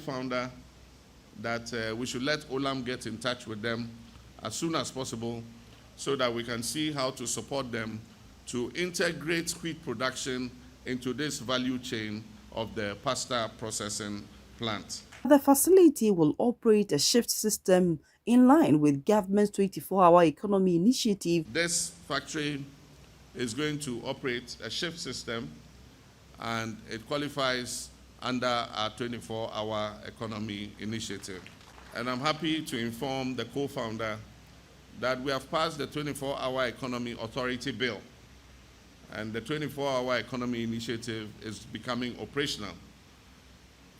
co-founder that we should let Olam get in touch with them as soon as possible so that we can see how to support them to integrate wheat production into this value chain of the pasta processing plant. The facility will operate a shift system in line with government's 24-hour economy initiative. This factory is going to operate a shift system, and it qualifies under our 24-hour economy initiative. And I'm happy to inform the co-founder that we have passed the 24-hour economy authority bill, and the 24-hour economy initiative is becoming operational.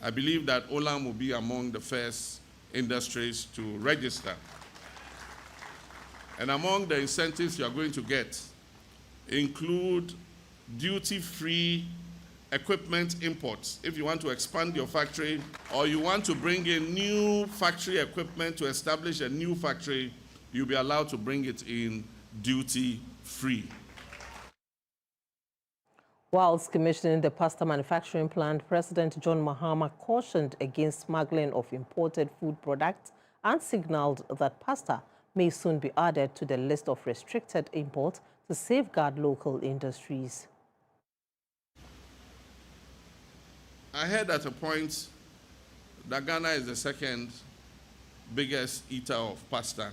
I believe that Olam will be among the first industries to register. And among the incentives you are going to get include duty-free equipment imports. If you want to expand your factory or you want to bring in new factory equipment to establish a new factory, you'll be allowed to bring it in duty-free. Whilst commissioning the pasta manufacturing plant, President John Mahama cautioned against smuggling of imported food products and signaled that pasta may soon be added to the list of restricted imports to safeguard local industries. I heard at a point that Ghana is the second biggest eater of pasta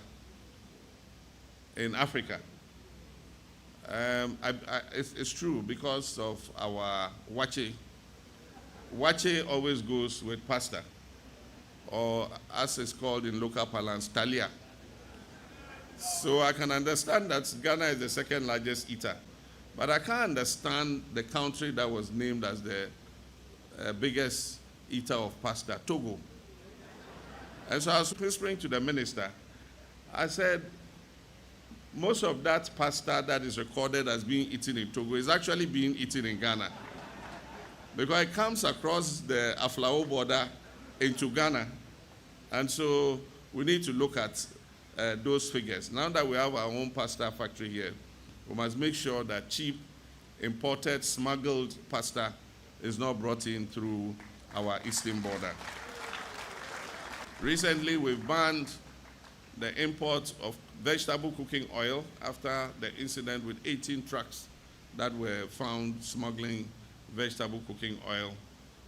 in Africa. It's true because of our wache. Wache always goes with pasta, or as it's called in local parlance, talia. So I can understand that Ghana is the second largest eater, but I can't understand the country that was named as the biggest eater of pasta, Togo. And so I was whispering to the minister, I said, most of that pasta that is recorded as being eaten in Togo is actually being eaten in Ghana, because it comes across the Aflao border into Ghana. And so we need to look at those figures. Now that we have our own pasta factory here, we must make sure that cheap, imported, smuggled pasta is not brought in through our eastern border. Recently, we've banned the import of vegetable cooking oil after the incident with 18 trucks that were found smuggling vegetable cooking oil.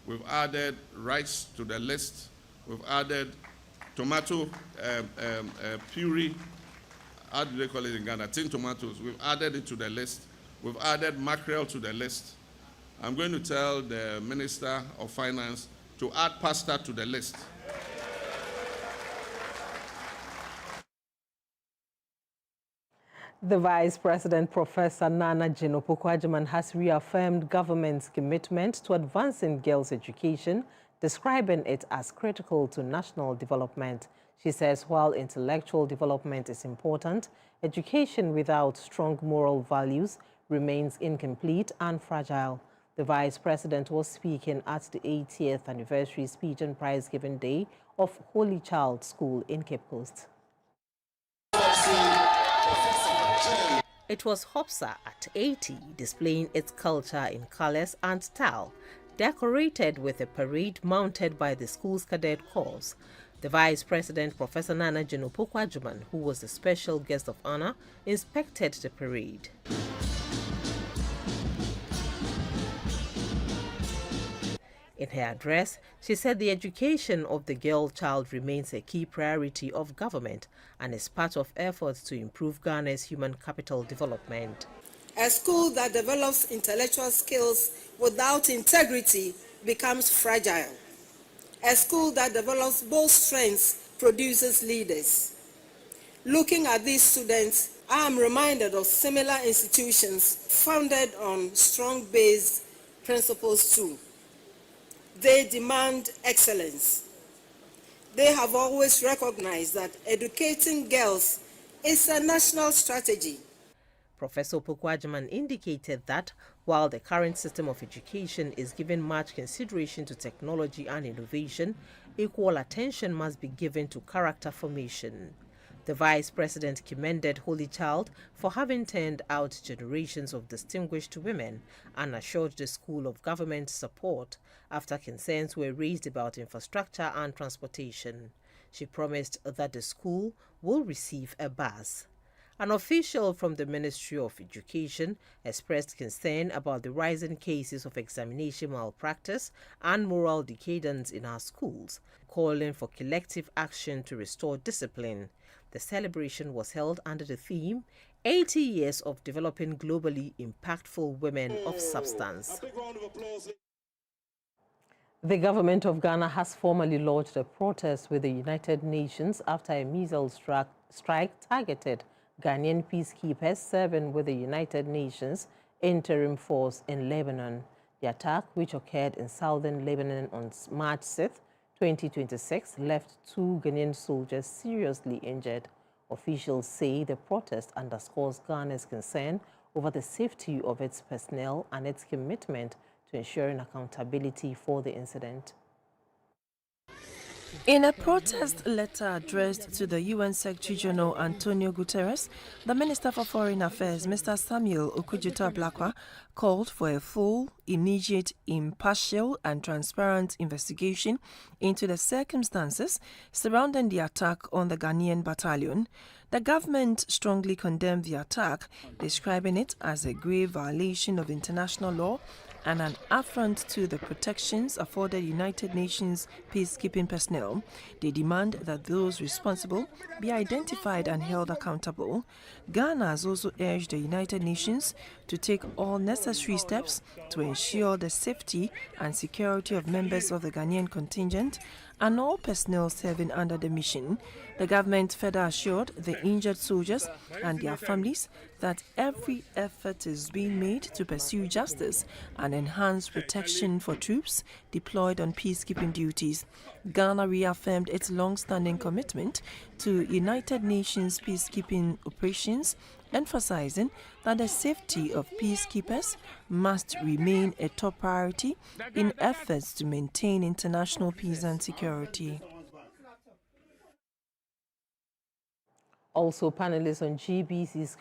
We've added rice to the list. We've added tomato puree, how do they call it in Ghana? Tin tomatoes. We've added it to the list. We've added mackerel to the list. I'm going to tell the Minister of Finance to add pasta to the list. The Vice President, Professor Nana Jane Opoku-Agyeman, has reaffirmed government's commitment to advancing girls' education, describing it as critical to national development. She says while intellectual development is important, education without strong moral values remains incomplete and fragile. The Vice President was speaking at the 80th anniversary speech and prize-giving day of Holy Child School in Cape Coast. It was Hopsa at 80, displaying its culture in colors and style, decorated with a parade mounted by the school's cadet corps. The Vice President, Professor Nana Jane Opoku-Agyeman, who was the special guest of honor, inspected the parade. In her address, she said the education of the girl child remains a key priority of government and is part of efforts to improve Ghana's human capital development. A school that develops intellectual skills without integrity becomes fragile. A school that develops both strengths produces leaders. Looking at these students, I am reminded of similar institutions founded on strong-based principles too. They demand excellence. They have always recognized that educating girls is a national strategy. Professor Opoku-Agyeman indicated that while the current system of education is giving much consideration to technology and innovation, equal attention must be given to character formation. The Vice President commended Holy Child for having turned out generations of distinguished women and assured the School of Government support after concerns were raised about infrastructure and transportation. She promised that the school will receive a bus. An official from the Ministry of Education expressed concern about the rising cases of examination malpractice and moral decadence in our schools, calling for collective action to restore discipline. The celebration was held under the theme, 80 Years of Developing Globally Impactful Women of Substance. The government of Ghana has formally launched a protest with the United Nations after a measles strike targeted Ghanaian peacekeepers serving with the United Nations interim force in Lebanon. The attack, which occurred in southern Lebanon on March 6, 2026, left 2 Ghanaian soldiers seriously injured. Officials say the protest underscores Ghana's concern over the safety of its personnel and its commitment to ensuring accountability for the incident. In a protest letter addressed to the UN Secretary-General Antonio Guterres, the Minister for Foreign Affairs, Mr. Samuel Okudzeto-Ablakwa, called for a full, immediate, impartial and transparent investigation into the circumstances surrounding the attack on the Ghanaian battalion. The government strongly condemned the attack, describing it as a grave violation of international law and an affront to the protections afforded United Nations peacekeeping personnel. They demand that those responsible be identified and held accountable. Ghana has also urged the United Nations to take all necessary steps to ensure the safety and security of members of the Ghanaian contingent and all personnel serving under the mission. The government further assured the injured soldiers and their families that every effort is being made to pursue justice and enhance protection for troops deployed on peacekeeping duties. Ghana reaffirmed its long-standing commitment to United Nations peacekeeping operations, emphasizing that the safety of peacekeepers must remain a top priority in efforts to maintain international peace and security. Also, panelists on GBC's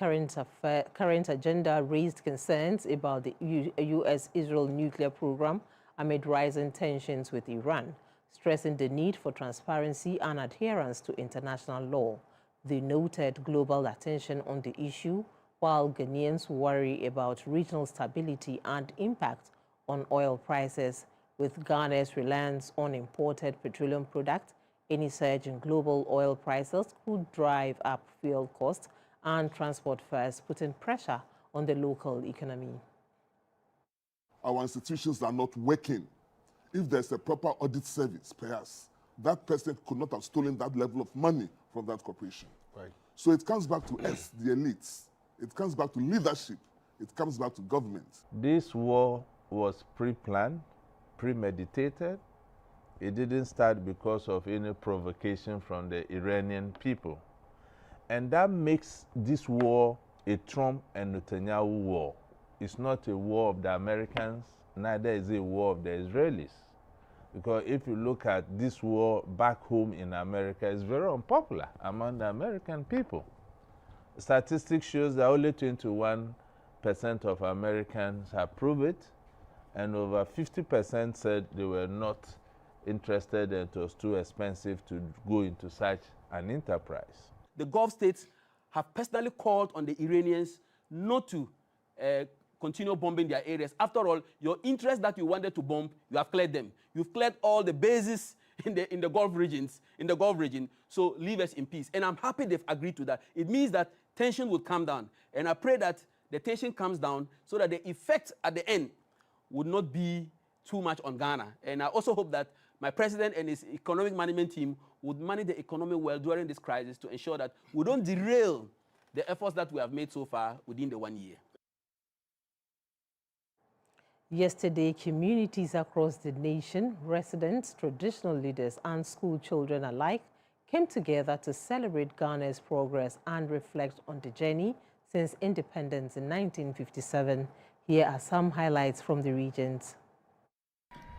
current agenda raised concerns about the U.S.-Israel nuclear program amid rising tensions with Iran, stressing the need for transparency and adherence to international law. They noted global attention on the issue, while Ghanaians worry about regional stability and impact on oil prices. With Ghana's reliance on imported petroleum products, any surge in global oil prices could drive up fuel costs and transport fares, putting pressure on the local economy. Our institutions are not working. If there's a proper audit service, perhaps, that person could not have stolen that level of money from that corporation. Right. So it comes back to us, the elites. It comes back to leadership. It comes back to government. This war was pre-planned, premeditated. It didn't start because of any provocation from the Iranian people. And that makes this war a Trump and Netanyahu war. It's not a war of the Americans, neither is it a war of the Israelis. Because if you look at this war back home in America, it's very unpopular among the American people. Statistics shows that only 21% of Americans approve it, and over 50% said they were not interested and it was too expensive to go into such an enterprise. The Gulf states have personally called on the Iranians not to continue bombing their areas. After all, your interests that you wanted to bomb, you have cleared them. You've cleared all the bases in the Gulf regions, in the Gulf region, so leave us in peace. And I'm happy they've agreed to that. It means that tension will come down. And I pray that the tension comes down so that the effect at the end would not be too much on Ghana. And I also hope that my president and his economic management team would manage the economy well during this crisis to ensure that we don't derail the efforts that we have made so far within the 1 year. Yesterday, communities across the nation, residents, traditional leaders, and school children alike came together to celebrate Ghana's progress and reflect on the journey since independence in 1957. Here are some highlights from the regions.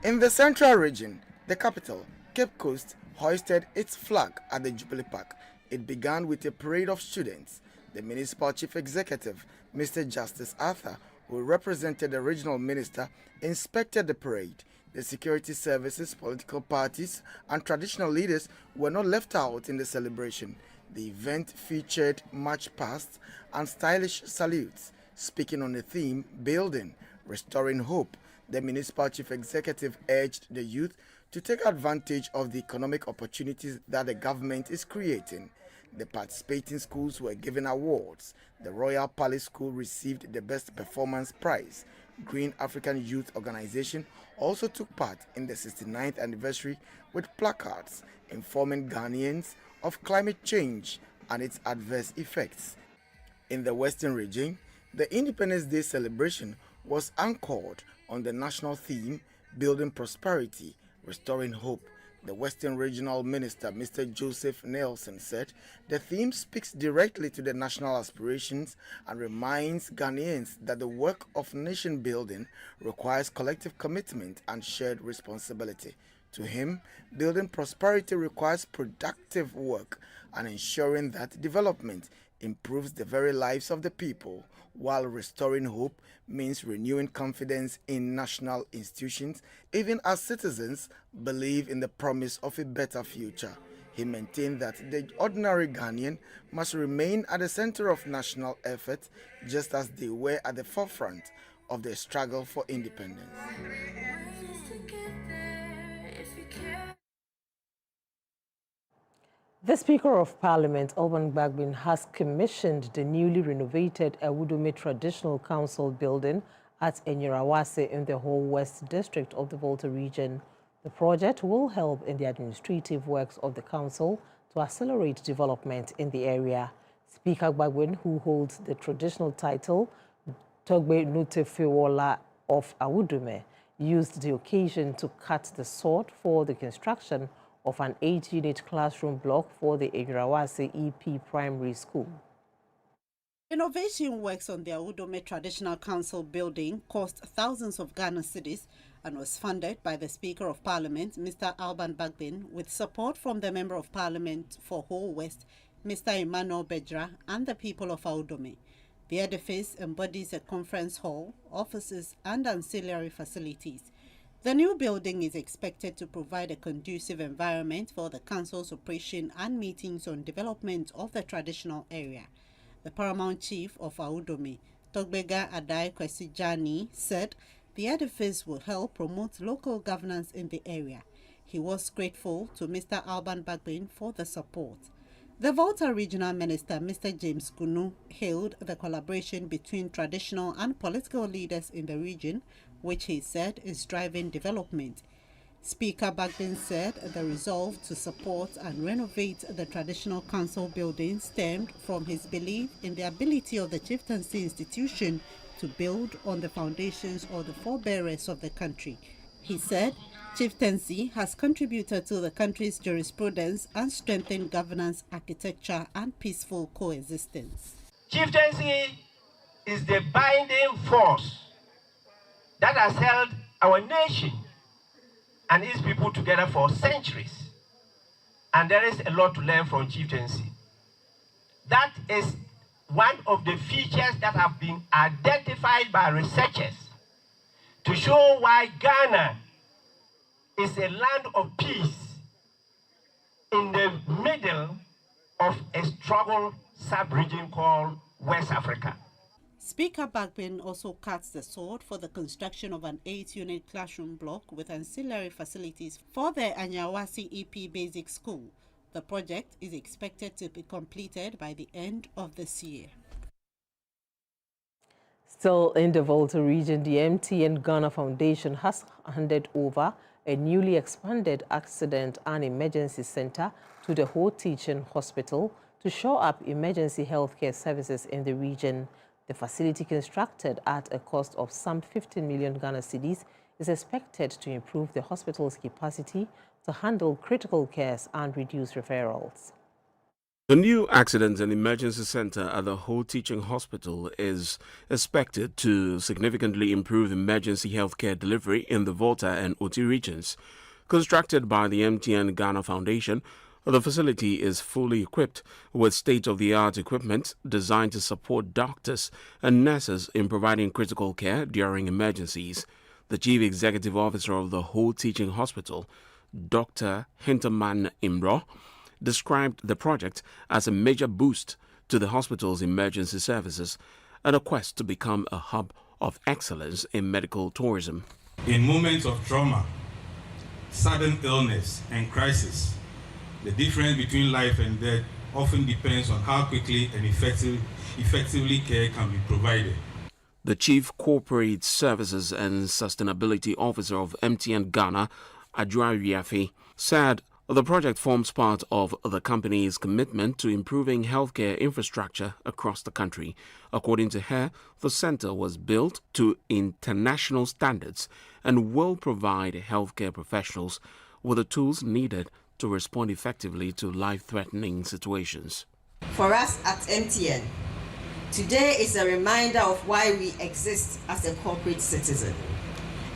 In the central region, the capital, Cape Coast, hoisted its flag at the Jubilee Park It began with a parade of students. The municipal chief executive, Mr. Justice Arthur, who represented the regional minister, inspected the parade. The security services, political parties, and traditional leaders were not left out in the celebration. The event featured march pasts and stylish salutes. Speaking on the theme, Building, Restoring Hope, the municipal chief executive urged the youth to take advantage of the economic opportunities that the government is creating. The participating schools were given awards. The Royal Palace School received the Best Performance Prize. Green African Youth Organization also took part in the 69th anniversary with placards informing Ghanaians of climate change and its adverse effects. In the Western region, the Independence Day celebration was anchored on the national theme, Building Prosperity, Restoring Hope. The Western Regional Minister, Mr. Joseph Nelson, said the theme speaks directly to the national aspirations and reminds Ghanaians that the work of nation building requires collective commitment and shared responsibility. To him, building prosperity requires productive work and ensuring that development improves the very lives of the people, while restoring hope means renewing confidence in national institutions, even as citizens believe in the promise of a better future. He maintained that the ordinary Ghanaian must remain at the center of national effort, just as they were at the forefront of the struggle for independence. The Speaker of Parliament, Alban Bagbin, has commissioned the newly renovated Awudome Traditional Council building at Enyirawase in the whole West District of the Volta region. The project will help in the administrative works of the council to accelerate development in the area. Speaker Bagbin, who holds the traditional title Togbe Nutefewola of Awudome, used the occasion to cut the sod for the construction of an 8-unit classroom block for the Enyirawase EP Primary School. Renovation works on the Awudome Traditional Council building cost thousands of Ghana cedis and was funded by the Speaker of Parliament, Mr. Alban Bagbin, with support from the Member of Parliament for Whole West, Mr. Emmanuel Bejra, and the people of Awudome. The edifice embodies a conference hall, offices, and ancillary facilities. The new building is expected to provide a conducive environment for the council's operation and meetings on development of the traditional area. The paramount chief of Awudome, Togbega Adai Kwesijani, said the edifice will help promote local governance in the area. He was grateful to Mr. Alban Bagbin for the support. The Volta Regional Minister, Mr. James Kunu, hailed the collaboration between traditional and political leaders in the region, which he said is driving development. Speaker Bagbin said the resolve to support and renovate the traditional council building stemmed from his belief in the ability of the chieftaincy institution to build on the foundations of the forebearers of the country. He said chieftaincy has contributed to the country's jurisprudence and strengthened governance, architecture, and peaceful coexistence. Chieftaincy is the binding force that has held our nation and its people together for centuries. And there is a lot to learn from chieftaincy. That is one of the features that have been identified by researchers to show why Ghana is a land of peace in the middle of a struggle sub-region called West Africa. Speaker Bagbin also cuts the sword for the construction of an 8-unit classroom block with ancillary facilities for the Enyirawase EP Basic School. The project is expected to be completed by the end of this year. Still in the Volta region, the MTN Ghana Foundation has handed over a newly expanded accident and emergency center to the Ho Teaching Hospital to shore up emergency healthcare services in the region. The facility, constructed at a cost of some 15 million Ghana cedis, is expected to improve the hospital's capacity to handle critical cares and reduce referrals. The new Accident and Emergency Center at the Ho Teaching Hospital is expected to significantly improve emergency healthcare delivery in the Volta and Oti regions. Constructed by the MTN Ghana Foundation, The facility is fully equipped with state-of-the-art equipment designed to support doctors and nurses in providing critical care during emergencies. The Chief Executive Officer of the Whole Teaching Hospital, Dr. Hinterman Imro, described the project as a major boost to the hospital's emergency services and a quest to become a hub of excellence in medical tourism. In moments of trauma, sudden illness, and crisis, the difference between life and death often depends on how quickly and effectively care can be provided. The Chief Corporate Services and Sustainability Officer of MTN Ghana, Adjoa Riafi, said the project forms part of the company's commitment to improving healthcare infrastructure across the country. According to her, the center was built to international standards and will provide healthcare professionals with the tools needed to respond effectively to life-threatening situations. For us at MTN, today is a reminder of why we exist as a corporate citizen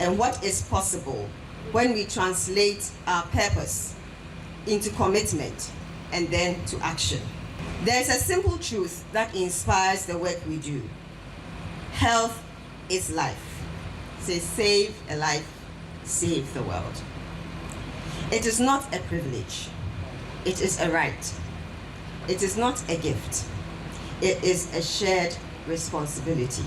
and what is possible when we translate our purpose into commitment and then to action. There's a simple truth that inspires the work we do. Health is life. Say, save a life, save the world. It is not a privilege. It is a right. It is not a gift. It is a shared responsibility.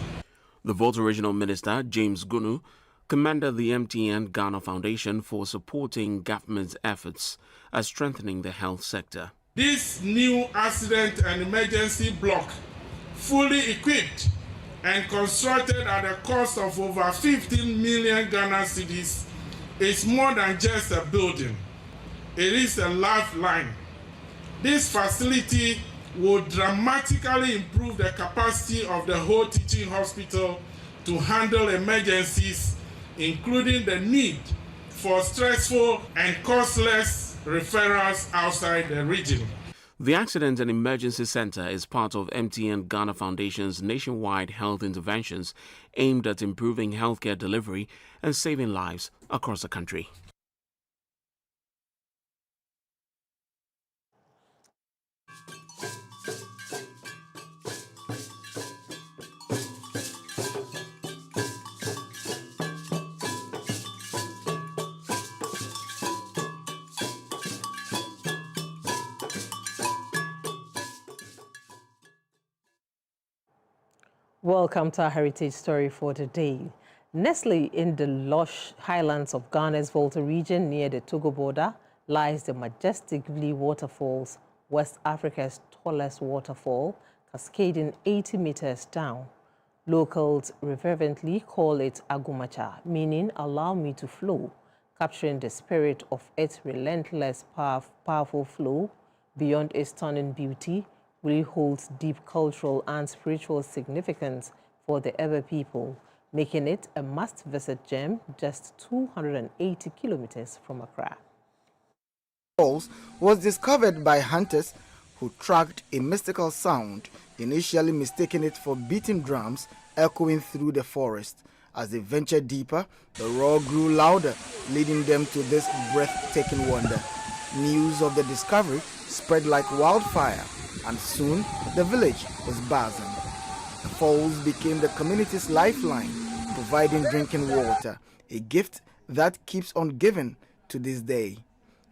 The Volta Regional Minister, James Gunu, commended the MTN Ghana Foundation for supporting government's efforts at strengthening the health sector. This new accident and emergency block, fully equipped and constructed at a cost of over 15 million Ghana cedis, is more than just a building. It is a lifeline. This facility will dramatically improve the capacity of the whole teaching hospital to handle emergencies, including the need for stressful and costless referrals outside the region. The Accident and Emergency Center is part of MTN Ghana Foundation's nationwide health interventions aimed at improving healthcare delivery and saving lives across the country. Welcome to our heritage story for today. Nestled in the lush highlands of Ghana's Volta region near the Togo border lies the majestic Vley Waterfalls, West Africa's tallest waterfall, cascading 80 meters down. Locals reverently call it Agumacha, meaning allow me to flow, capturing the spirit of its relentless, powerful flow. Beyond its stunning beauty, Vley holds deep cultural and spiritual significance for the Ewe people, making it a must-visit gem just 280 kilometers from Accra. Falls was discovered by hunters who tracked a mystical sound, initially mistaking it for beating drums echoing through the forest. As they ventured deeper, the roar grew louder, leading them to this breathtaking wonder. News of the discovery spread like wildfire, and soon the village was buzzing. The falls became the community's lifeline, providing drinking water, a gift that keeps on giving to this day.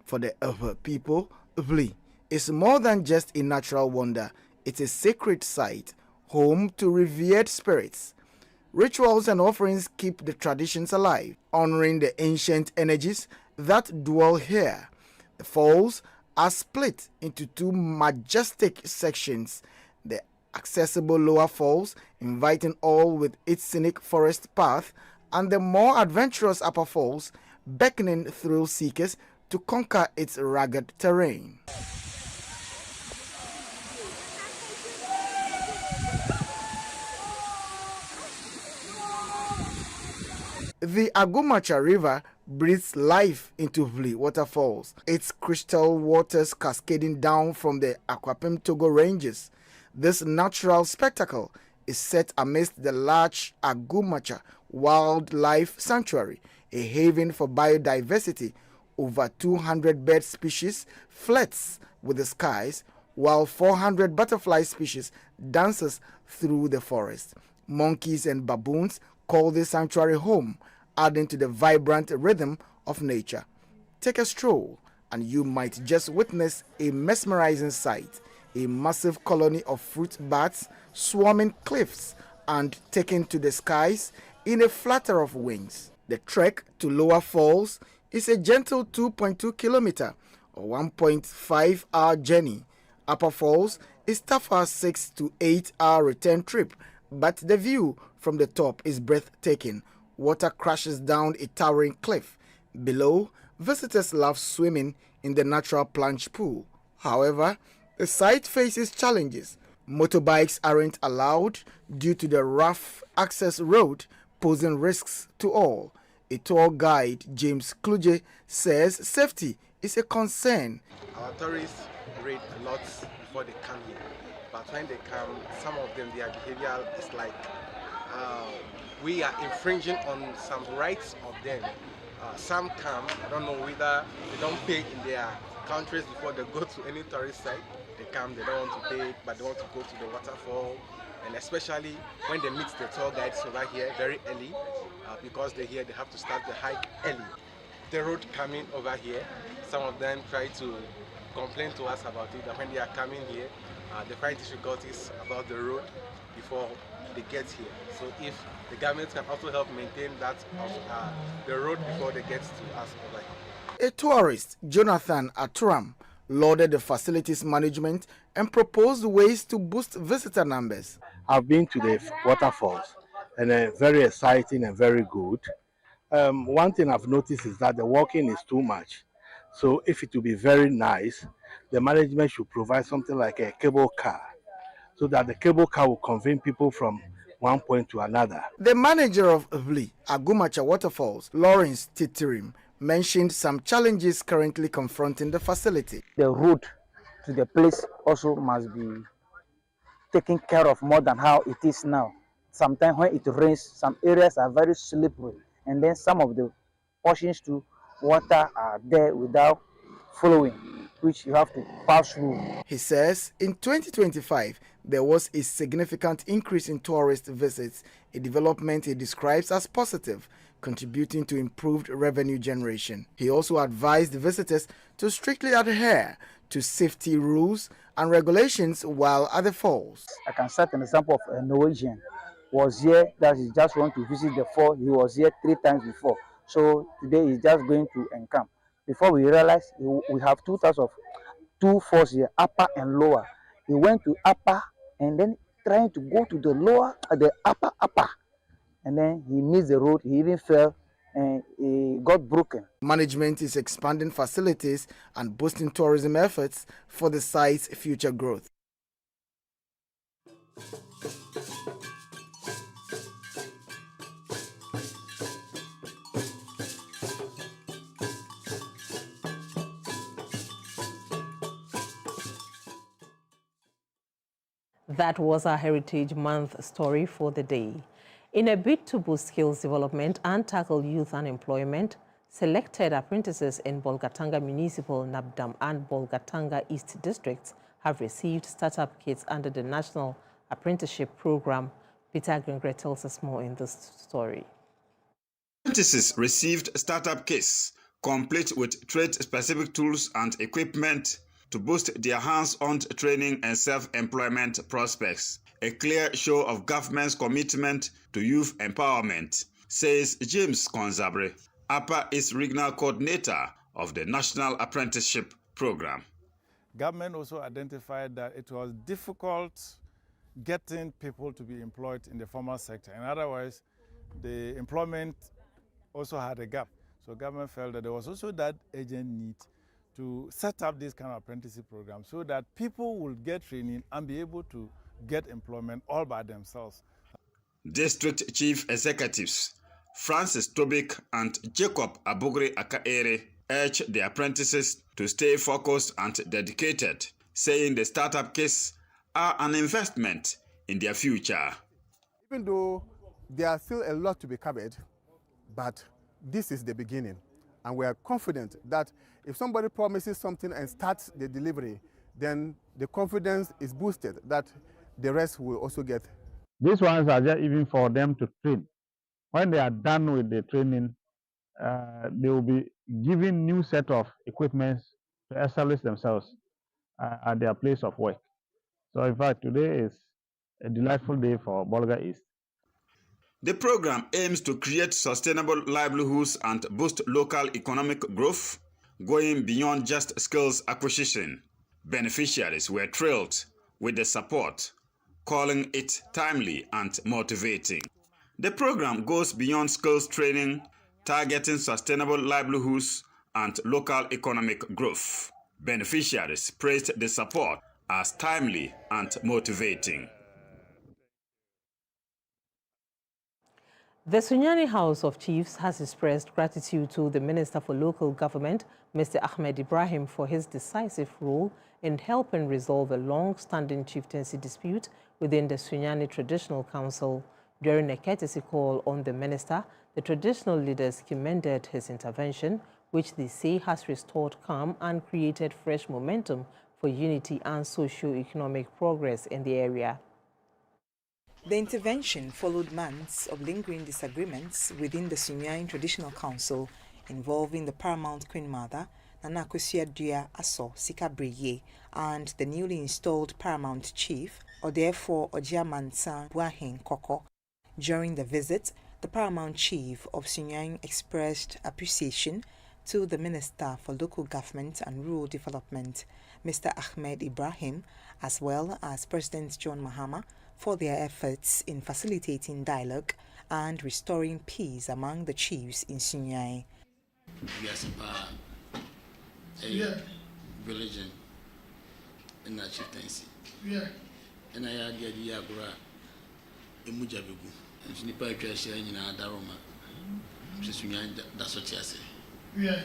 For the Ewe people, Vley is more than just a natural wonder. It's a sacred site, home to revered spirits. Rituals and offerings keep the traditions alive, honoring the ancient energies that dwell here. The falls are split into two majestic sections, the accessible lower falls, inviting all with its scenic forest path, and the more adventurous upper falls, beckoning thrill seekers to conquer its rugged terrain. The Agumacha River breathes life into Vley Waterfalls, its crystal waters cascading down from the Akwapim Togo ranges. This natural spectacle is set amidst the large Agumacha Wildlife Sanctuary, a haven for biodiversity Over 200 bird species flirts with the skies, while 400 butterfly species dances through the forest. Monkeys and baboons call this sanctuary home, adding to the vibrant rhythm of nature. Take a stroll and you might just witness a mesmerizing sight, a massive colony of fruit bats swarming cliffs and taking to the skies in a flutter of wings. The trek to Lower Falls is a gentle 2.2 kilometer or 1.5 hour journey. Upper Falls is tougher 6 to 8 hour return trip, but the view from the top is breathtaking. Water crashes down a towering cliff. Below, visitors love swimming in the natural plunge pool. However, the site faces challenges. Motorbikes aren't allowed due to the rough access road, posing risks to all. A tour guide, James Kluje, says safety is a concern. Our tourists read a lot before they come here, but when they come, some of them, their behavior is like we are infringing on some rights of them. Some come, I don't know whether they don't pay in their countries before they go to any tourist site. They come, they don't want to pay, but they want to go to the waterfall. And especially when they meet the tour guides over here very early, because they have to start the hike early. The road coming over here, some of them try to complain to us about it, that when they are coming here, they find difficulties about the road before they get here. So if the government can also help maintain that the road before they get to us over here. A tourist, Jonathan Aturam, lauded the facilities management and proposed ways to boost visitor numbers. I've been to the waterfalls and very exciting and very good. One thing I've noticed is that the walking is too much. So if it will be very nice, the management should provide something like a cable car so that the cable car will convey people from one point to another. The manager of Vli, Agumacha Waterfalls, Lawrence Titirim, mentioned some challenges currently confronting the facility. The road to the place also must be taken care of more than how it is now. Sometimes when it rains, some areas are very slippery, and then some of the portions to water are there without following, which you have to pass through. He says in 2025, there was a significant increase in tourist visits, a development he describes as positive, contributing to improved revenue generation. He also advised visitors to strictly adhere to safety rules and regulations while at the falls. I can cite an example of a Norwegian was here, that he just want to visit the fall. He was here 3 times before. So today he's just going to encamp. Before we realize we have 2 types of 2 falls here, upper and lower. He went to upper and then trying to go to the lower, the upper. And then he missed the road, he even fell and he got broken. Management is expanding facilities and boosting tourism efforts for the site's future growth. That was our Heritage Month story for the day. In a bid to boost skills development and tackle youth unemployment, selected apprentices in Bolgatanga Municipal, Nabdam and Bolgatanga East districts have received startup kits under the National Apprenticeship Program. Peter Gringre tells us more in this story. Apprentices received startup kits, complete with trade-specific tools and equipment to boost their hands-on training and self-employment prospects. A clear show of government's commitment to youth empowerment, says James Konzabre, Upper East Regional Coordinator of the National Apprenticeship Program. Government also identified that it was difficult getting people to be employed in the formal sector. And otherwise, the employment also had a gap. So government felt that there was also that urgent need to set up this kind of apprenticeship program so that people will get training and be able to get employment all by themselves. District Chief Executives Francis Tobik and Jacob Abugri Akaere urged the apprentices to stay focused and dedicated, saying the startup kits are an investment in their future. Even though there are still a lot to be covered, but this is the beginning. And we are confident that if somebody promises something and starts the delivery, then the confidence is boosted that the rest will also get. These ones are just even for them to train. When they are done with the training, they will be given new set of equipment to establish themselves at their place of work. So in fact, today is a delightful day for Bolga East. The program aims to create sustainable livelihoods and boost local economic growth, going beyond just skills acquisition. Beneficiaries were thrilled with the support, calling it timely and motivating. The program goes beyond skills training, targeting sustainable livelihoods and local economic growth. Beneficiaries praised the support as timely and motivating. The Sunyani House of Chiefs has expressed gratitude to the Minister for Local Government, Mr. Ahmed Ibrahim, for his decisive role in helping resolve a long-standing chieftaincy dispute within the Sunyani Traditional Council. During a courtesy call on the minister, the traditional leaders commended his intervention, which they say has restored calm and created fresh momentum for unity and socio-economic progress in the area. The intervention followed months of lingering disagreements within the Sunyani Traditional Council involving the paramount Queen Mother, Nana Akosua-Aduah Aso Sika-Breye, and the newly installed paramount chief, Odeefo Ojiamansan Buahin Koko. During the visit, the paramount chief of Sunyani expressed appreciation to the Minister for Local Government and Rural Development, Mr. Ahmed Ibrahim, as well as President John Mahama, for their efforts in facilitating dialogue and restoring peace among the chiefs in Sunyani. Yes, a village in the chieftaincy. And I had the idea of a mujabigu, and Snipa Tracia in a Daroma, Sunyani, that's what I say. Yeah.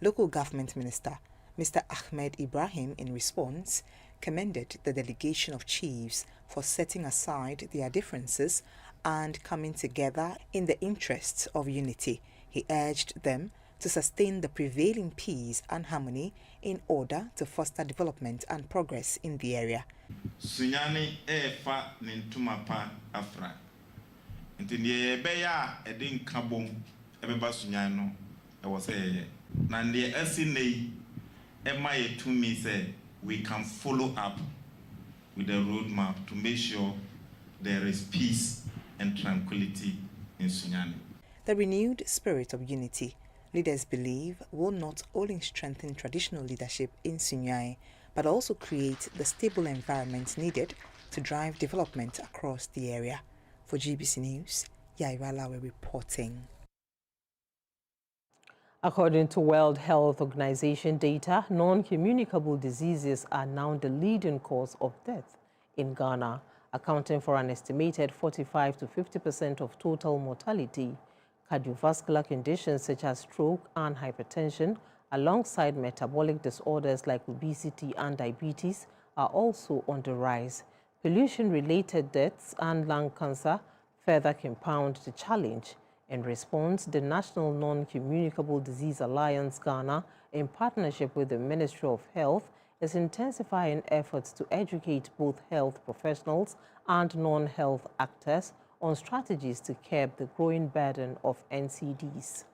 Local Government Minister Mr. Ahmed Ibrahim, in response, commended the delegation of chiefs for setting aside their differences and coming together in the interests of unity. He urged them to sustain the prevailing peace and harmony in order to foster development and progress in the area. Sunyani efa nintumapa afra. Intiye beya edin kabom ebeba Sunyani no e was na ndie asinei ema to me say we can follow up with the roadmap to make sure there is peace and tranquility in Sunyani. The renewed spirit of unity, leaders believe, will not only strengthen traditional leadership in Sunyani, but also create the stable environment needed to drive development across the area. For GBC News, Yaira Lawe reporting. According to World Health Organization data, non-communicable diseases are now the leading cause of death in Ghana, accounting for an estimated 45 to 50% of total mortality. Cardiovascular conditions such as stroke and hypertension, alongside metabolic disorders like obesity and diabetes, are also on the rise. Pollution-related deaths and lung cancer further compound the challenge. In response, the National Non-Communicable Disease Alliance Ghana, in partnership with the Ministry of Health, is intensifying efforts to educate both health professionals and non-health actors on strategies to curb the growing burden of NCDs.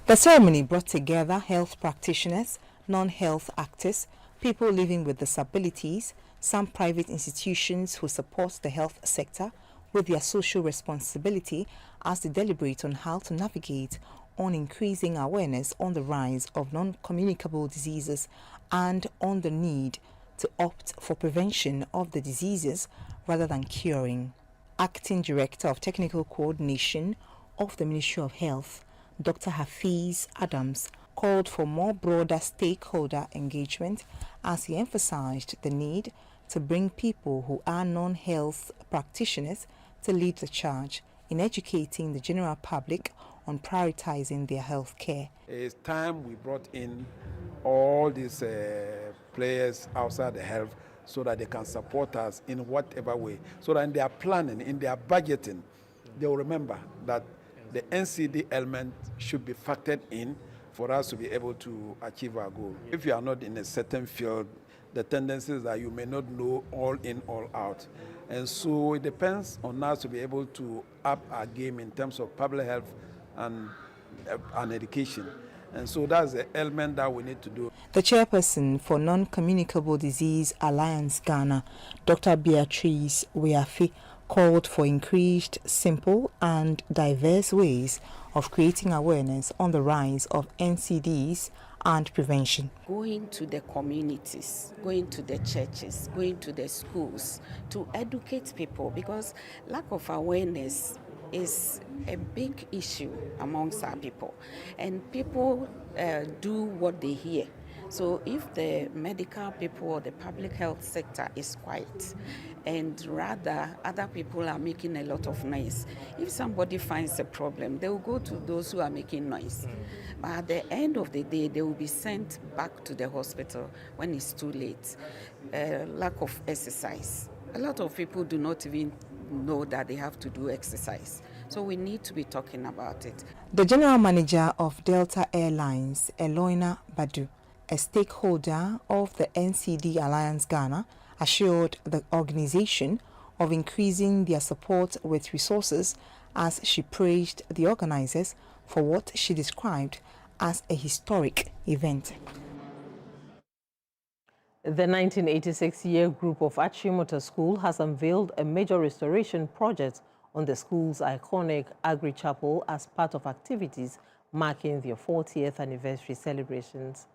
The ceremony brought together health practitioners, non-health actors, people living with disabilities, some private institutions who support the health sector, with their social responsibility as they deliberate on how to navigate on increasing awareness on the rise of non-communicable diseases and on the need to opt for prevention of the diseases rather than curing. Acting Director of Technical Coordination of the Ministry of Health, Dr. Hafiz Adams, called for more broader stakeholder engagement as he emphasized the need to bring people who are non-health practitioners to lead the charge in educating the general public on prioritizing their health care. It's time we brought in all these players outside the health so that they can support us in whatever way. So that in their planning, in their budgeting, they will remember that the NCD element should be factored in for us to be able to achieve our goal. If you are not in a certain field, the tendency is that you may not know all in, all out. And so it depends on us to be able to up our game in terms of public health and education. And so that's the element that we need to do. The chairperson for Non-Communicable Disease Alliance Ghana, Dr. Beatrice Wiafi, called for increased, simple and diverse ways of creating awareness on the rise of NCDs and prevention. Going to the communities, going to the churches, going to the schools to educate people, because lack of awareness is a big issue amongst our people, and people do what they hear. So if the medical people or the public health sector is quiet and rather other people are making a lot of noise, if somebody finds a problem, they will go to those who are making noise. But at the end of the day, they will be sent back to the hospital when it's too late. Lack of exercise. A lot of people do not even know that they have to do exercise. So we need to be talking about it. The general manager of Delta Airlines, Eloina Badu, a stakeholder of the NCD Alliance Ghana, assured the organization of increasing their support with resources as she praised the organizers for what she described as a historic event. The 1986-year group of Achimota School has unveiled a major restoration project on the school's iconic Agri Chapel as part of activities marking their 40th anniversary celebrations.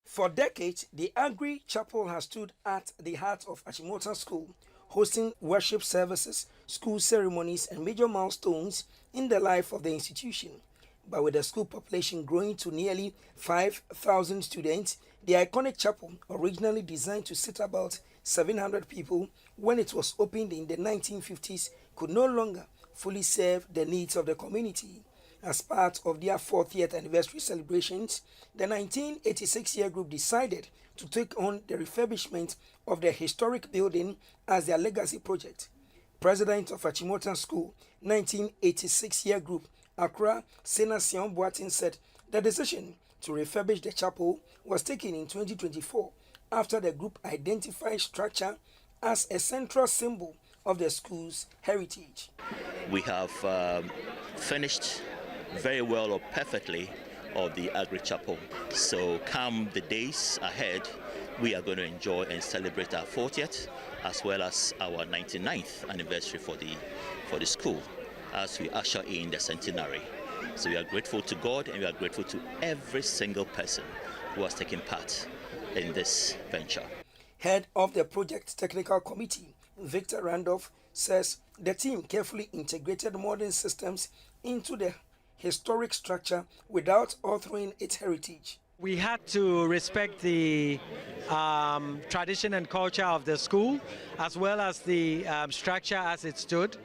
For decades, the Agri Chapel has stood at the heart of Achimota School, hosting worship services, school ceremonies, and major milestones in the life of the institution. But with the school population growing to nearly 5,000 students, the iconic chapel, originally designed to seat about 700 people when it was opened in the 1950s, could no longer fully serve the needs of the community. As part of their 40th anniversary celebrations, the 1986-year group decided to take on the refurbishment of the historic building as their legacy project. President of Achimota School, 1986-year group, Accra, Sena Sion Boatin, said the decision to refurbish the chapel was taken in 2024 after the group identified structure as a central symbol of the school's heritage. We have finished very well or perfectly of the Agri Chapel. So come the days ahead, we are going to enjoy and celebrate our 40th as well as our 99th anniversary for the school as we usher in the centenary. So we are grateful to God and we are grateful to every single person who has taken part in this venture. Head of the project technical committee, Victor Randolph, says the team carefully integrated modern systems into the historic structure without altering its heritage. We had to respect the tradition and culture of the school as well as the structure as it stood.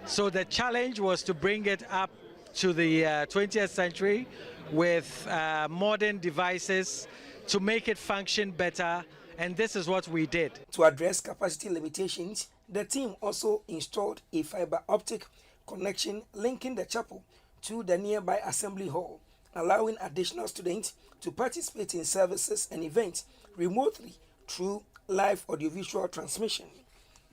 So the challenge was to bring it up to the 20th century with modern devices to make it function better, and this is what we did. To address capacity limitations, the team also installed a fiber optic connection linking the chapel to the nearby assembly hall, allowing additional students to participate in services and events remotely through live audiovisual transmission.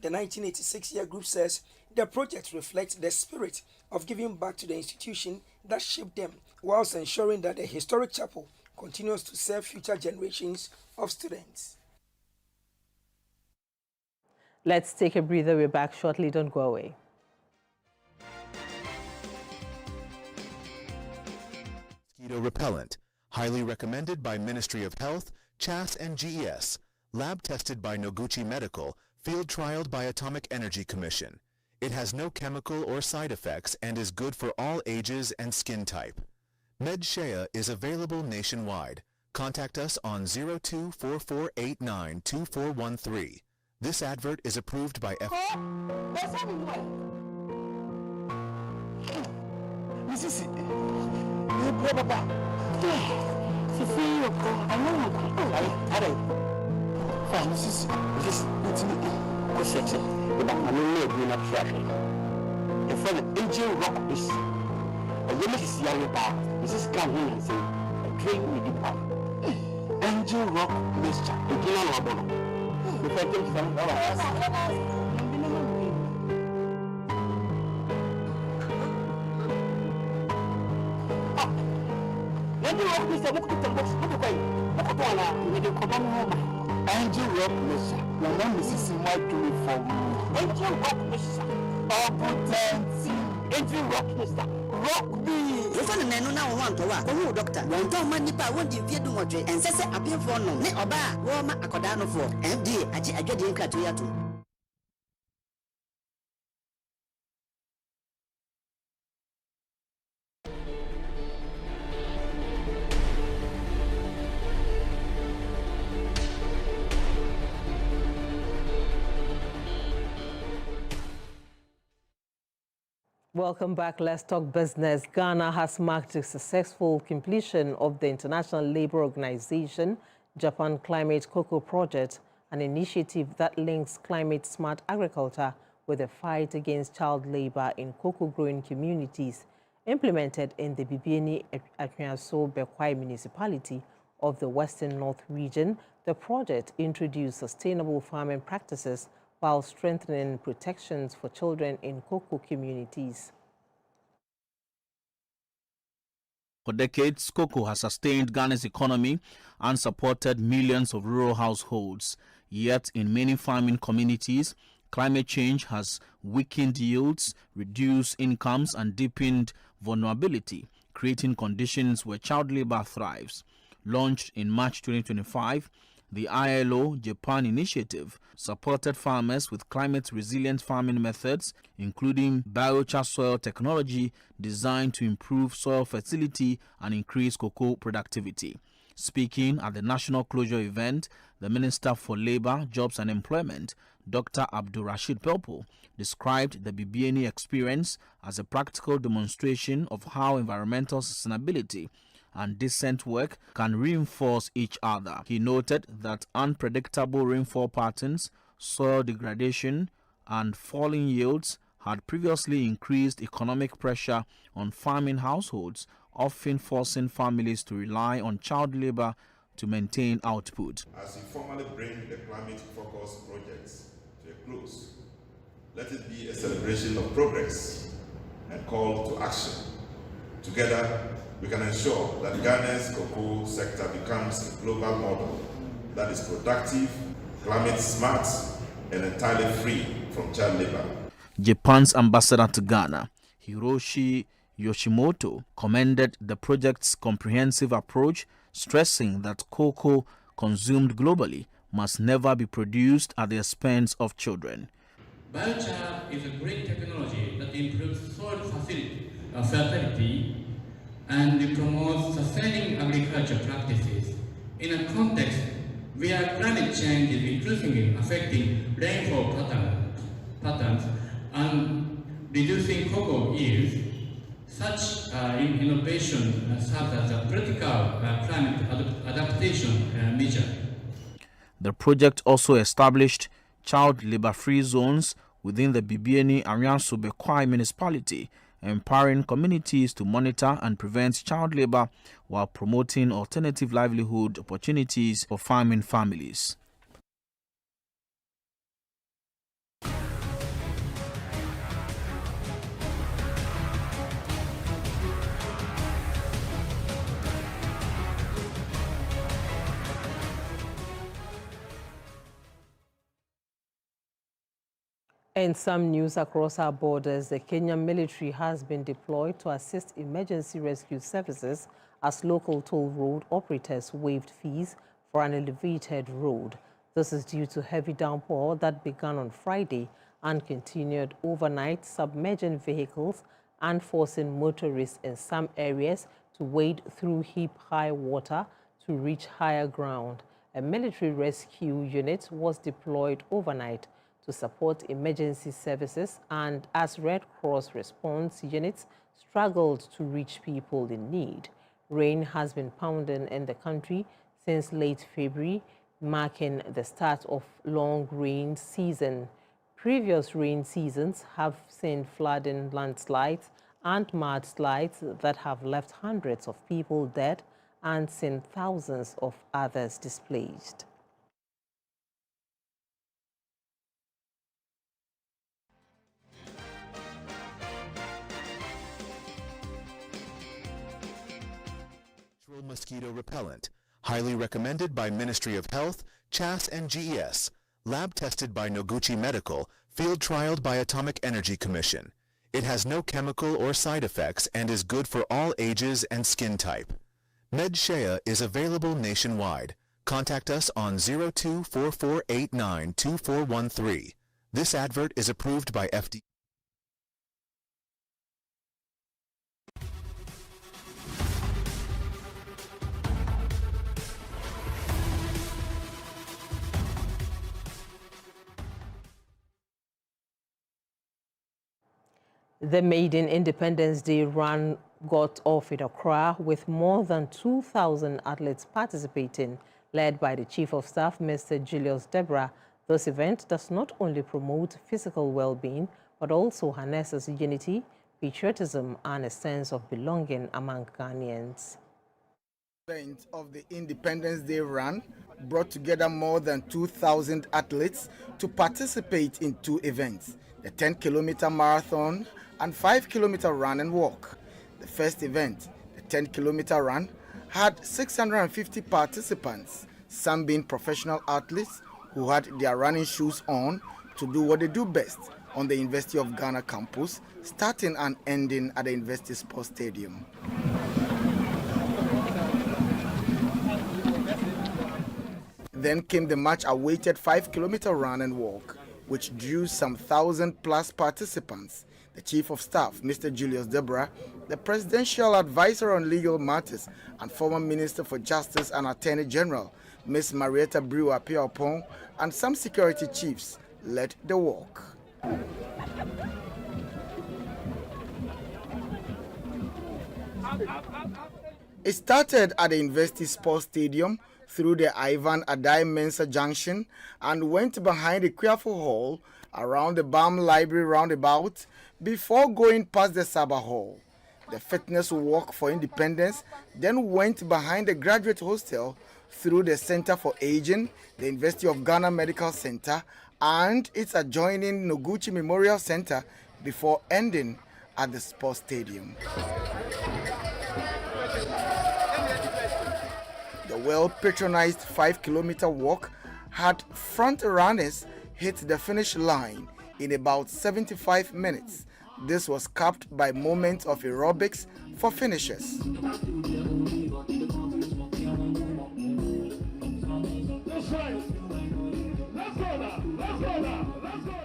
The 1986-year group says the project reflects the spirit of giving back to the institution that shaped them, whilst ensuring that the historic chapel continues to serve future generations of students. Let's take a breather. We're back shortly. Don't go away. Mosquito repellent, highly recommended by Ministry of Health, CHAS and GES, lab tested by Noguchi Medical, field trialed by Atomic Energy Commission. It has no chemical or side effects and is good for all ages and skin type. MedShea is available nationwide. Contact us on 0244892413. This advert is approved by Angel rock is a limited young bar. This is coming and say, a drink with the pop. Angel rock mixture, a dinner or bono. The second from Angel rock mixture, look at the box, look away. Look at one with the common woman. Angel rock mixture, your name is White to me for Angel rock mixture. Angel rock mixture. Rock me. If I don't want to work, oh, doctor, one time my nipper won't give you do what and says, I pay for no, ne oba, Roma, a codano for, and dear, I get the income to you. Welcome back. Let's talk business. Ghana has marked the successful completion of the International Labour Organization Japan Climate Cocoa Project, an initiative that links climate-smart agriculture with the fight against child labor in cocoa-growing communities. Implemented in the Bibiani Atmiaso Bekwai municipality of the Western North region, the project introduced sustainable farming practices while strengthening protections for children in cocoa communities. For decades, cocoa has sustained Ghana's economy and supported millions of rural households. Yet, in many farming communities, climate change has weakened yields, reduced incomes, and deepened vulnerability, creating conditions where child labor thrives. Launched in March 2025, the ILO Japan initiative supported farmers with climate-resilient farming methods, including biochar soil technology designed to improve soil fertility and increase cocoa productivity. Speaking at the national closure event, the Minister for Labour, Jobs and Employment, Dr. Abdul Rashid Pelpo, described the Bibiani experience as a practical demonstration of how environmental sustainability and decent work can reinforce each other. He noted that unpredictable rainfall patterns, soil degradation, and falling yields had previously increased economic pressure on farming households, often forcing families to rely on child labor to maintain output. As we formally bring the climate-focused projects to a close, let it be a celebration of progress and call to action. Together, we can ensure that Ghana's cocoa sector becomes a global model that is productive, climate smart, and entirely free from child labor. Japan's ambassador to Ghana, Hiroshi Yoshimoto, commended the project's comprehensive approach, stressing that cocoa consumed globally must never be produced at the expense of children. Biochar is a great technology that improves soil fertility and promotes sustaining agriculture practices in a context where climate change is increasingly affecting rainfall patterns and reducing cocoa yields. Such innovation serves as a critical climate adaptation measure. The project also established child labor-free zones within the Bibiani Arianso Bekwai municipality, empowering communities to monitor and prevent child labor while promoting alternative livelihood opportunities for farming families. In some news across our borders, the Kenyan military has been deployed to assist emergency rescue services as local toll road operators waived fees for an elevated road. This is due to heavy downpour that began on Friday and continued overnight, submerging vehicles and forcing motorists in some areas to wade through hip-high water to reach higher ground. A military rescue unit was deployed overnight to support emergency services, and as Red Cross response units struggled to reach people in need. Rain has been pounding in the country since late February, marking the start of long rain season. Previous rain seasons have seen flooding, landslides, and mudslides that have left hundreds of people dead and seen thousands of others displaced. Mosquito repellent, highly recommended by Ministry of Health, CHAS and GES, lab tested by Noguchi Medical, field trialed by Atomic Energy Commission. It has no chemical or side effects and is good for all ages and skin type. MedShea is available nationwide. Contact us on 0244892413. This advert is approved by FDA. The maiden Independence Day run got off in Accra with more than 2,000 athletes participating, led by the Chief of Staff, Mr. Julius Deborah. This event does not only promote physical well-being, but also harnesses unity, patriotism, and a sense of belonging among Ghanaians. Event of the Independence Day run brought together more than 2,000 athletes to participate in two events, the 10-kilometer marathon and 5-kilometer run and walk. The first event, the 10-kilometer run, had 650 participants, some being professional athletes who had their running shoes on to do what they do best on the University of Ghana campus, starting and ending at the University Sports Stadium. Then came the much-awaited 5-kilometer run and walk, which drew some 1,000+ participants. The Chief of Staff, Mr. Julius Deborah, the Presidential Advisor on Legal Matters and former Minister for Justice and Attorney General, Ms. Marietta Brewer Piaupong, and some security chiefs led the walk. It started at the University Sports Stadium through the Ivan Adai Mensa Junction and went behind the Kwiafo Hall, around the BAM Library roundabout, before going past the Saba Hall. The Fitness Walk for Independence then went behind the Graduate Hostel, through the Center for Aging, the University of Ghana Medical Center, and its adjoining Noguchi Memorial Center, before ending at the Sports Stadium. The well-patronized 5-kilometer walk had front runners hit the finish line in about 75 minutes. This was capped by moments of aerobics for finishers.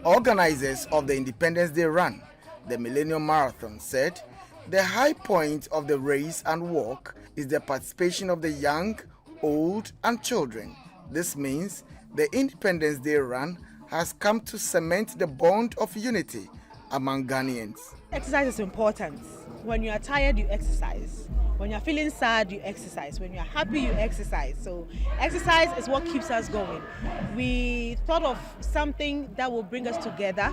Organizers of the Independence Day run, the Millennium Marathon, said the high point of the race and walk is the participation of the young, old, and children. This means the Independence Day run has come to cement the bond of unity among Ghanaians. Exercise is important. When you are tired, you exercise. When you're feeling sad, you exercise. When you're happy, you exercise. So exercise is what keeps us going. We thought of something that will bring us together,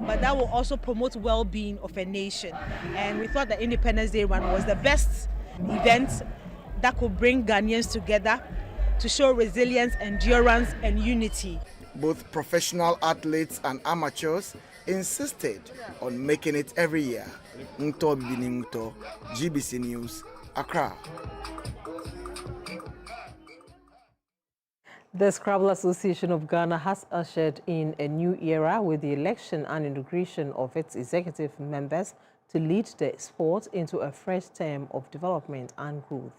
but that will also promote well-being of a nation. And we thought the Independence Day run was the best event that could bring Ghanaians together to show resilience, endurance, and unity. Both professional athletes and amateurs insisted on making it every year. Ngto Bibiningto, GBC News, Accra. The Scrabble Association of Ghana has ushered in a new era with the election and integration of its executive members to lead the sport into a fresh term of development and growth.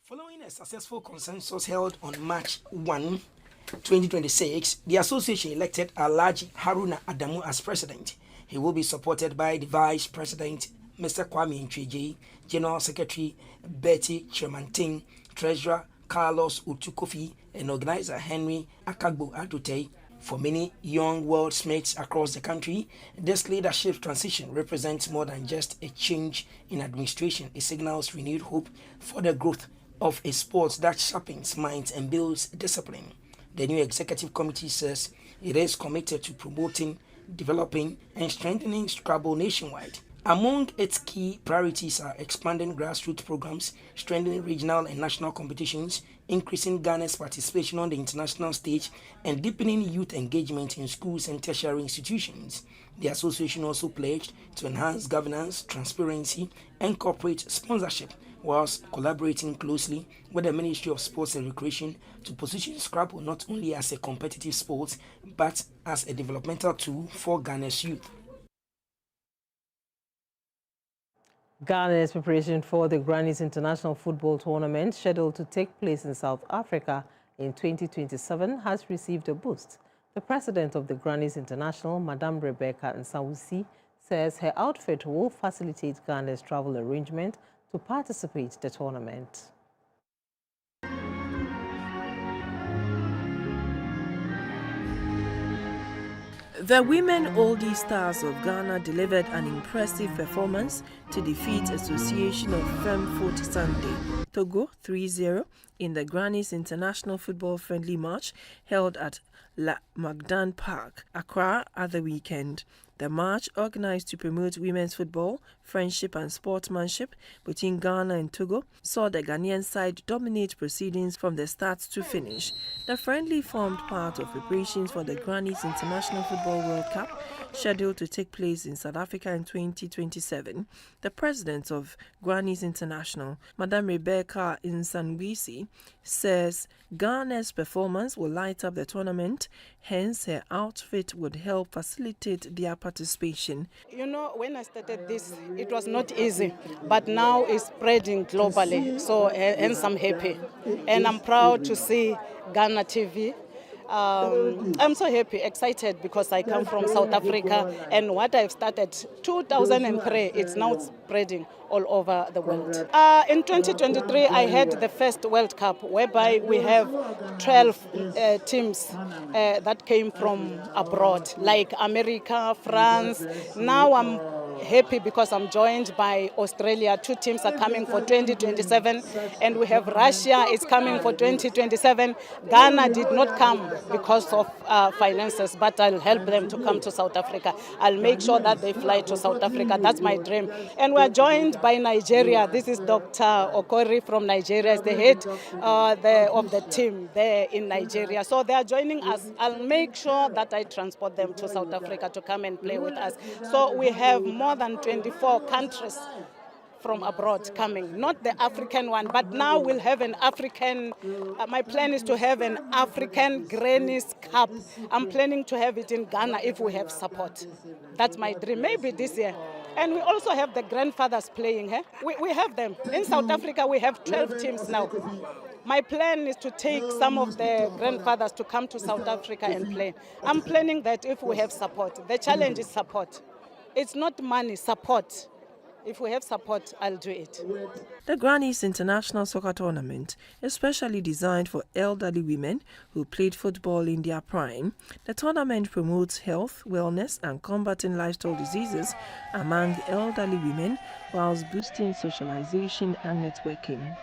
Following a successful consensus held on March 1, 2026, the association elected Alhaji Haruna Adamu as president. He will be supported by the vice president, Mr. Kwame Ntweje, General Secretary Betty Chemanting, Treasurer Carlos Utukofi, and organizer Henry Akagbo Adute. For many young worldsmates across the country, this leadership transition represents more than just a change in administration. It signals renewed hope for the growth of a sport that sharpens minds and builds discipline. The new executive committee says it is committed to promoting, developing, and strengthening Scrabble nationwide. Among its key priorities are expanding grassroots programs, strengthening regional and national competitions, increasing Ghana's participation on the international stage, and deepening youth engagement in schools and tertiary institutions. The association also pledged to enhance governance, transparency, and corporate sponsorship, whilst collaborating closely with the Ministry of Sports and Recreation to position Scrabble not only as a competitive sport, but as a developmental tool for Ghana's youth. Ghana's preparation for the Grannies International Football Tournament, scheduled to take place in South Africa in 2027, has received a boost. The president of the Grannies International, Madame Rebecca Nsawusi, says her outfit will facilitate Ghana's travel arrangement to participate in the tournament. The women oldie stars of Ghana delivered an impressive performance to defeat Association of Femfoot Sunday, Togo 3-0 in the Grannies International Football Friendly Match held at La Magdan Park, Accra, at the weekend. The match, organized to promote women's football, friendship and sportsmanship between Ghana and Togo, saw the Ghanaian side dominate proceedings from the start to finish. The friendly formed part of preparations for the Grannies International Football World Cup, scheduled to take place in South Africa in 2027. The president of Grannies International, Madame Rebecca Nsawusi, says Ghana's performance will light up the tournament, hence her outfit would help facilitate their participation. You know, when I started this, it was not easy, but now it's spreading globally, so hence I'm happy. And I'm proud to see Ghana TV. I'm so happy, excited, because I come from South Africa, and what I've started 2003, it's now spreading all over the world. In 2023, I had the first World Cup, whereby we have 12 teams that came from abroad, like America, France. Now I'm happy because I'm joined by Australia. 2 teams are coming for 2027, and we have Russia is coming for 2027. Ghana did not come because of finances, but I'll help them to come to South Africa. I'll make sure that they fly to South Africa. That's my dream. And we're joined by Nigeria. This is Dr. Okori from Nigeria, is the head of the team there in Nigeria. So they are joining us. I'll make sure that I transport them to South Africa to come and play with us. So we have more than 24 countries from abroad coming, not the African one, but now we'll have an African, my plan is to have an African Grannies Cup. I'm planning to have it in Ghana if we have support. That's my dream, maybe this year. And we also have the grandfathers playing. We have them. In South Africa, we have 12 teams now. My plan is to take some of the grandfathers to come to South Africa and play. I'm planning that if we have support. The challenge is support. It's not money, support. If we have support, I'll do it. The Grannies International Soccer Tournament is specially designed for elderly women who played football in their prime. The tournament promotes health, wellness, and combating lifestyle diseases among elderly women, whilst boosting socialization and networking.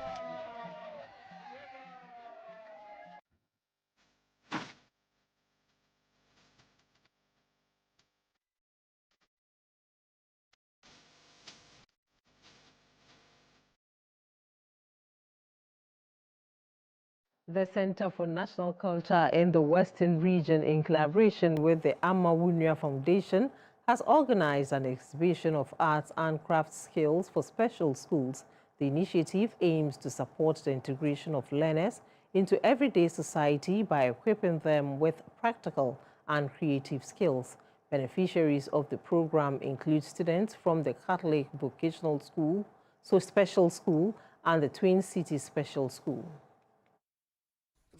The Center for National Culture in the Western Region, in collaboration with the Amma Wunia Foundation, has organized an exhibition of arts and crafts skills for special schools. The initiative aims to support the integration of learners into everyday society by equipping them with practical and creative skills. Beneficiaries of the program include students from the Catholic Vocational School, Special School, and the Twin Cities Special School.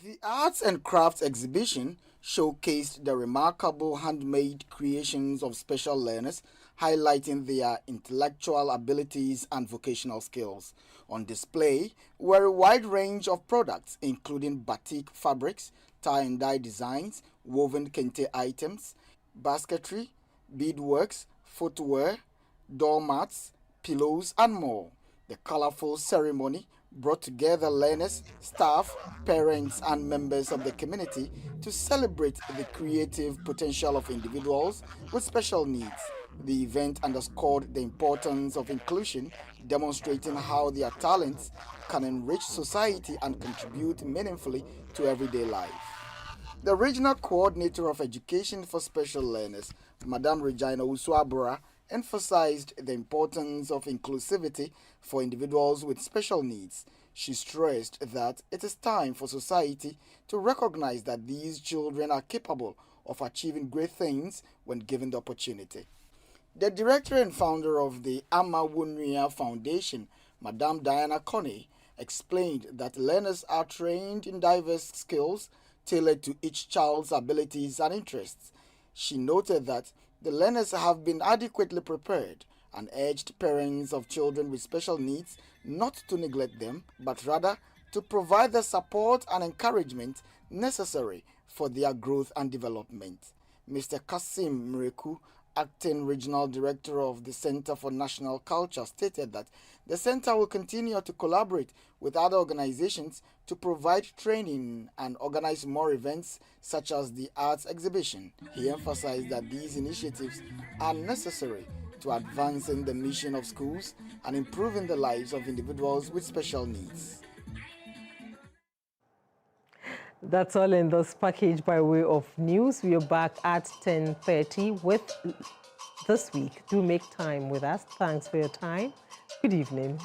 The Arts and Crafts exhibition showcased the remarkable handmade creations of special learners, highlighting their intellectual abilities and vocational skills. On display were a wide range of products, including batik fabrics, tie and dye designs, woven kente items, basketry, beadworks, footwear, doormats, pillows, and more. The colorful ceremony brought together learners, staff, parents, and members of the community to celebrate the creative potential of individuals with special needs. The event underscored the importance of inclusion, demonstrating how their talents can enrich society and contribute meaningfully to everyday life. The Regional Coordinator of Education for Special Learners, Madam Regina Usuabura, emphasized the importance of inclusivity for individuals with special needs. She stressed that it is time for society to recognize that these children are capable of achieving great things when given the opportunity. The director and founder of the Ama Wunuya Foundation, Madam Diana Coney, explained that learners are trained in diverse skills tailored to each child's abilities and interests. She noted that the learners have been adequately prepared and urged parents of children with special needs not to neglect them, but rather to provide the support and encouragement necessary for their growth and development. Mr. Kasim Mreku, Acting Regional Director of the Center for National Culture, stated that the center will continue to collaborate with other organizations to provide training and organize more events such as the arts exhibition. He emphasized that these initiatives are necessary to advancing the mission of schools and improving the lives of individuals with special needs. That's all in this package by way of news. We are back at 10:30 with This Week. Do make time with us. Thanks for your time. Good evening.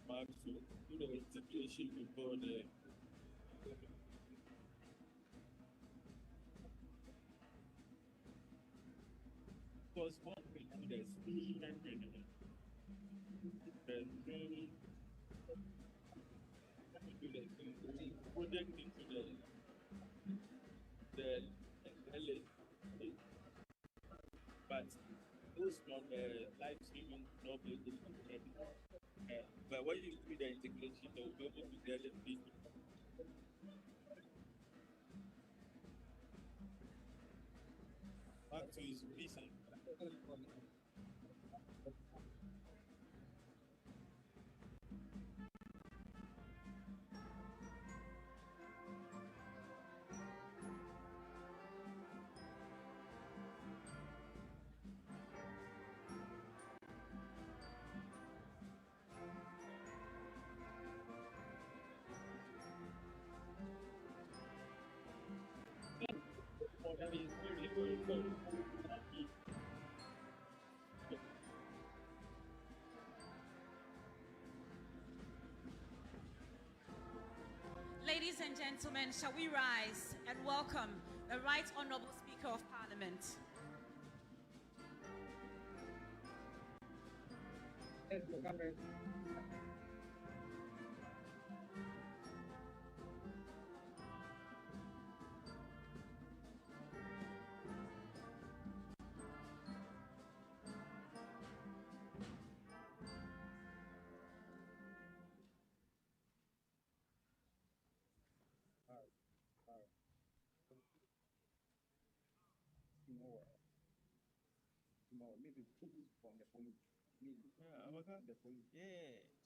Back to the situation before the was one thing that's project into the but those from the live streaming normally but when you do the integration, they will be able to get the people. back to his visa. Ladies and gentlemen, shall we rise and welcome the Right Honourable Speaker of Parliament. Maybe from the police. Yeah, the police. Yeah.